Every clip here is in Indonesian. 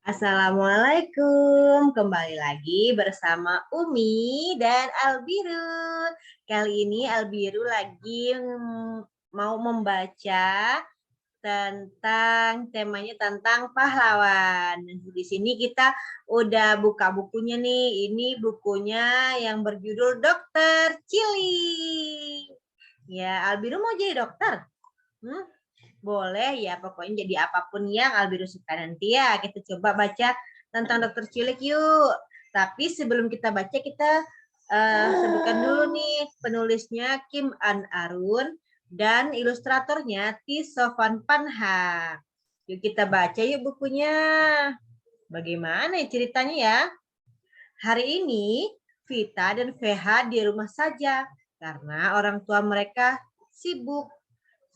Assalamualaikum, kembali lagi bersama Umi dan Albiru. Kali ini Albiru lagi mau membaca tentang temanya tentang pahlawan. Di sini kita udah buka bukunya nih. Ini bukunya yang berjudul Dokter Cili. Ya, Albiru mau jadi dokter? Hmm? Boleh ya, pokoknya jadi apapun yang Albiru suka nanti ya. Kita coba baca tentang dokter cilik yuk. Tapi sebelum kita baca, kita sebutkan dulu nih penulisnya Kim An Arun dan ilustratornya T. Sofan Panha. Yuk kita baca yuk bukunya. Bagaimana ya ceritanya ya? Hari ini Vita dan VH di rumah saja karena orang tua mereka sibuk.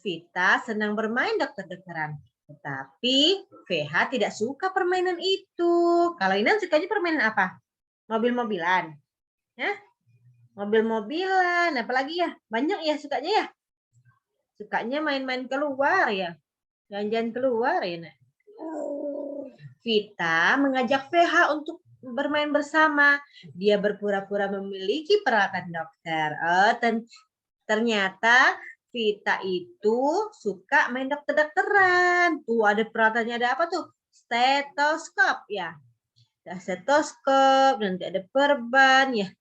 Vita senang bermain dokter-dokteran. Tetapi VH tidak suka permainan itu. Kalau Inan sukanya permainan apa? Mobil-mobilan. Ya? Mobil-mobilan. Apalagi ya? Banyak ya sukanya ya? Sukanya main-main keluar ya? Jalan-jalan keluar ya, Nak? Vita mengajak VH untuk bermain bersama. Dia berpura-pura memiliki peralatan dokter. Ternyata Vita itu suka main dokter-dokteran. Tuh ada peralatannya, ada apa tuh? Stetoskop ya. Ada stetoskop, nanti ada perban ya.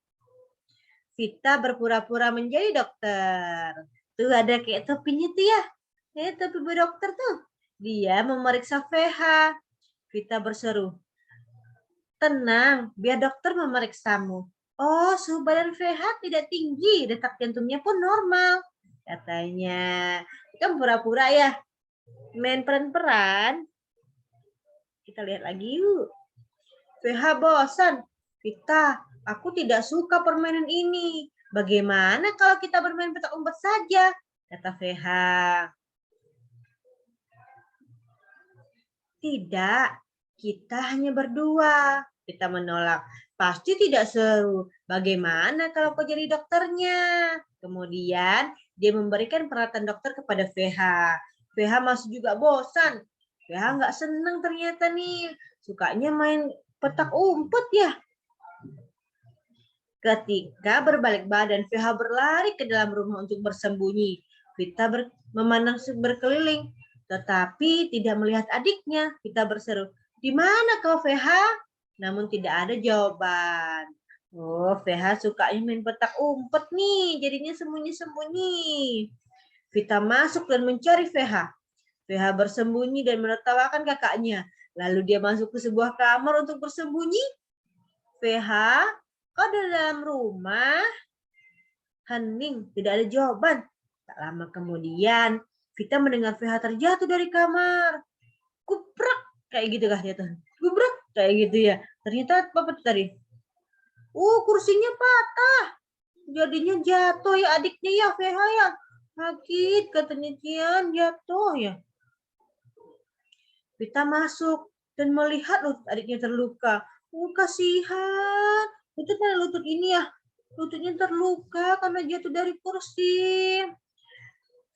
Vita berpura-pura menjadi dokter. Tuh ada kayak topinya tuh ya. Topi dokter tuh. Dia memeriksa VH. Vita berseru, tenang, biar dokter memeriksamu. Oh, suhu badan VH tidak tinggi, detak jantungnya pun normal. Katanya, kan pura-pura ya, main peran-peran. Kita lihat lagi yuk. VH bosan. Vita, aku tidak suka permainan ini. Bagaimana kalau kita bermain petak umpet saja? Kata VH. Tidak, kita hanya berdua. Kita menolak. Pasti tidak seru. Bagaimana kalau kau jadi dokternya? Kemudian dia memberikan peralatan dokter kepada VH. VH masih juga bosan. VH nggak senang ternyata nih. Sukanya main petak umpet ya. Ketika berbalik badan, VH berlari ke dalam rumah untuk bersembunyi. Vita memandang berkeliling, tetapi tidak melihat adiknya. Vita berseru, di mana kau VH? Namun tidak ada jawaban. Oh, VH sukanya main petak umpet nih, jadinya sembunyi-sembunyi. Vita masuk dan mencari VH. VH bersembunyi dan menertawakan kakaknya. Lalu dia masuk ke sebuah kamar untuk bersembunyi. VH, kau di dalam rumah? Hening, tidak ada jawaban. Tak lama kemudian, Vita mendengar VH terjatuh dari kamar. Kuprak, kayak gitu kah jatuh? Kuprak, kayak gitu ya. Ternyata apa tadi? Kursinya patah. Jadinya jatuh ya adiknya ya VH ya. Sakit katanya Cian, jatuh ya. Vita masuk dan melihat lutut adiknya terluka. Kasihan. Itu kan lutut ini ya. Lututnya terluka karena jatuh dari kursi.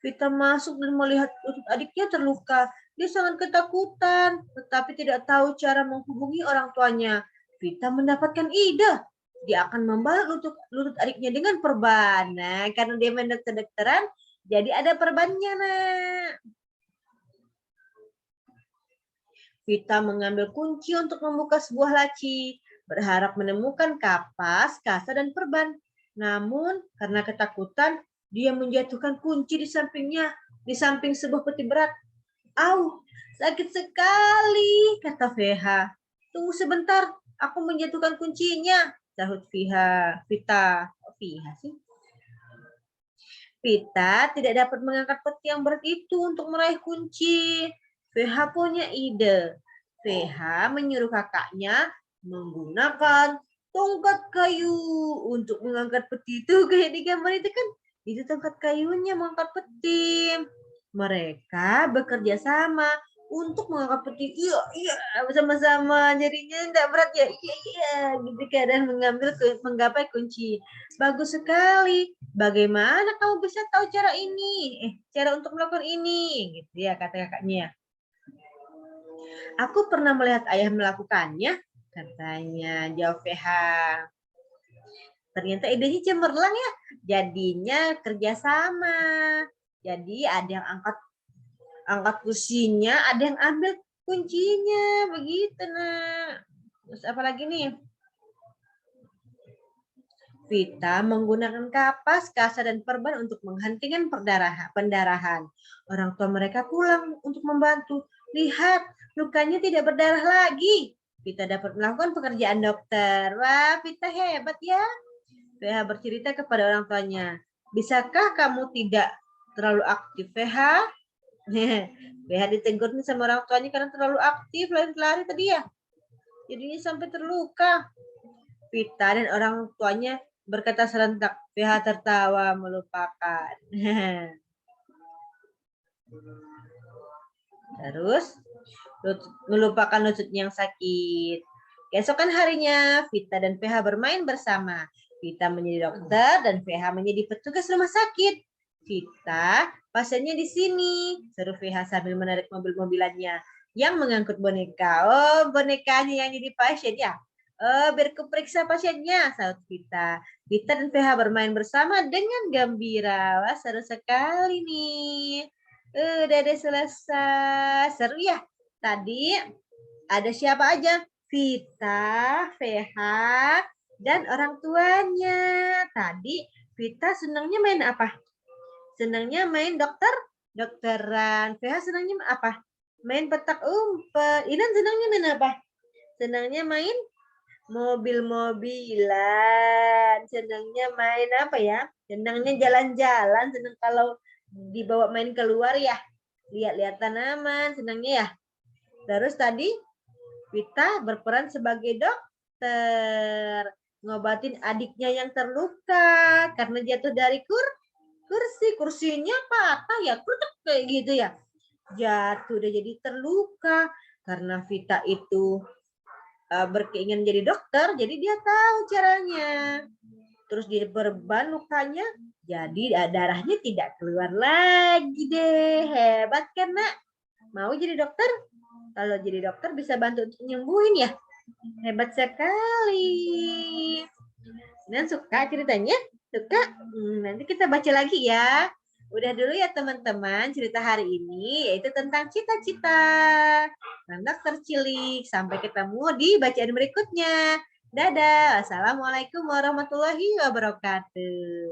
Vita masuk dan melihat lutut adiknya terluka. Dia sangat ketakutan, tetapi tidak tahu cara menghubungi orang tuanya. Vita mendapatkan ide. Dia akan membalut lutut adiknya dengan perban. Nah, karena dia main dokter-dokteran, jadi ada perbannya, nak. Vita mengambil kunci untuk membuka sebuah laci, berharap menemukan kapas, kasa, dan perban. Namun, karena ketakutan, dia menjatuhkan kunci di sampingnya, di samping sebuah peti berat. Au, sakit sekali, kata VH. Tunggu sebentar, aku menjatuhkan kuncinya, sahut Vita. VH sih. Vita tidak dapat mengangkat peti yang berat itu untuk meraih kunci. VH punya ide. VH menyuruh kakaknya menggunakan tongkat kayu untuk mengangkat peti itu. Kayak di gambar itu kan, itu tongkat kayunya mengangkat peti. Mereka bekerja sama untuk mengangkat peti. Iya, bersama-sama. Jadinya tidak berat ya. Iya, gitu kan, dan menggapai kunci. Bagus sekali. Bagaimana kamu bisa tahu cara ini? Cara untuk melakukan ini, gitu ya kata kakaknya. Aku pernah melihat ayah melakukannya, katanya jawab PH. Ternyata idenya cemerlang ya, jadinya kerjasama. Jadi ada yang angkat kursinya, ada yang ambil kuncinya, begitu nak. Terus apa lagi nih? Vita menggunakan kapas, kasa, dan perban untuk menghentikan pendarahan. Orang tua mereka pulang untuk membantu. Lihat, lukanya tidak berdarah lagi. Vita dapat melakukan pekerjaan dokter. Wah, Vita hebat ya. VH bercerita kepada orang tuanya. Bisakah kamu tidak terlalu aktif, VH? VH ditegur nih sama orang tuanya karena terlalu aktif, lari-lari tadi ya. Jadinya sampai terluka. Vita dan orang tuanya berkata serentak. PH tertawa melupakan. Terus melupakan lututnya yang sakit. Keesokan harinya, Vita dan PH bermain bersama. Vita menjadi dokter dan PH menjadi petugas rumah sakit. Vita, pasiennya di sini, seru PH sambil menarik mobil-mobilannya yang mengangkut boneka. Oh, bonekanya yang jadi pasien ya. Oh, biar kuperiksa pasiennya, sahut Vita. Vita dan PH bermain bersama dengan gembira. Wah, seru sekali nih. Udah deh selesai. Seru ya. Tadi ada siapa aja? Vita, VH, dan orang tuanya. Tadi Vita senangnya main apa? Senangnya main dokteran. VH senangnya apa? Main petak umpet. Inan senangnya main apa? Senangnya main mobil-mobilan. Senangnya main apa ya? Senangnya jalan-jalan. Senang kalau dibawa main keluar ya. Lihat-lihat tanaman. Senangnya ya. Terus tadi Vita berperan sebagai dokter. Ngobatin adiknya yang terluka karena jatuh dari kursi. Kursinya patah ya. Kayak gitu ya. Jatuh udah jadi terluka. Karena Vita itu berkeinginan jadi dokter, jadi dia tahu caranya. Terus diperban lukanya, jadi darahnya tidak keluar lagi deh. Hebat kan nak? Mau jadi dokter? Kalau jadi dokter bisa bantu untuk nyembuhin ya. Hebat sekali. Dan suka ceritanya? Suka? Nanti kita baca lagi ya. Udah dulu ya teman-teman cerita hari ini yaitu tentang cita-cita. Anak tercilik. Sampai ketemu di bacaan berikutnya. Dadah. Assalamualaikum warahmatullahi wabarakatuh.